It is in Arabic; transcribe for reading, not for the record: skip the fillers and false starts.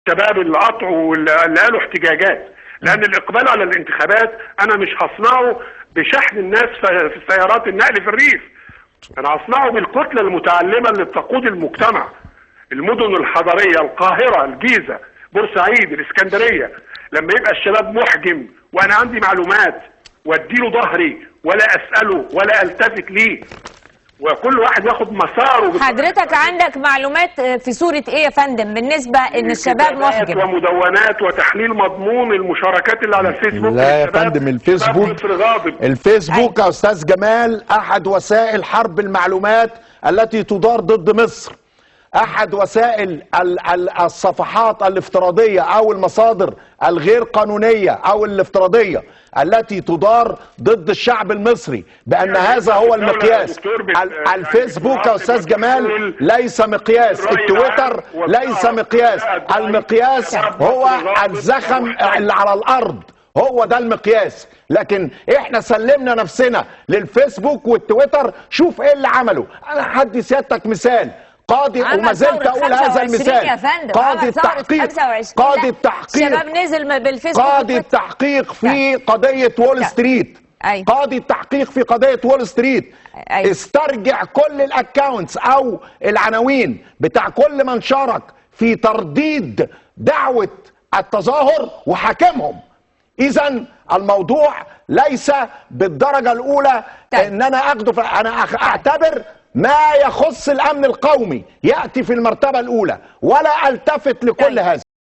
الشباب اللي قطعوا واللي قالوا احتجاجات، لان الاقبال على الانتخابات انا مش هصنعه بشحن الناس في سيارات النقل في الريف، انا هصنعه بالكتله المتعلمه اللي بتقود المجتمع. المدن الحضريه، القاهره، الجيزه، بورسعيد، الاسكندريه، لما يبقى الشباب محجم وانا عندي معلومات واديله ظهري ولا اساله ولا التفت ليه، وكل واحد ياخد مساره. حضرتك عندك معلومات في صورة ايه يا فندم بالنسبة ان الشباب محجم؟ ومدونات وتحليل مضمون المشاركات اللي على الفيسبوك. لا يا فندم، الفيسبوك يا استاذ جمال احد وسائل حرب المعلومات التي تدار ضد مصر، احد وسائل الصفحات الافتراضية او المصادر الغير قانونية او الافتراضية التي تدار ضد الشعب المصري، بان هذا هو المقياس. الفيسبوك يا استاذ جمال ليس مقياس، التويتر ليس مقياس، المقياس هو الزخم اللي على الارض، هو ده المقياس. لكن احنا سلمنا نفسنا للفيسبوك والتويتر. شوف ايه اللي عمله. انا هدي سيادتك مثال قاضي، وما زلت اقول هذا المثال. قاضي التحقيق شباب نزل بالفيسبوك، قاضي التحقيق في قضية وول ستريت، قاضي التحقيق في قضية وول ستريت استرجع كل الاكاونتس او العناوين بتاع كل من شارك في ترديد دعوة التظاهر وحاكمهم. اذا الموضوع ليس بالدرجة الاولى ان انا اخده، انا اعتبر ما يخص الامن القومي ياتي في المرتبة الاولى ولا التفت لكل هذا.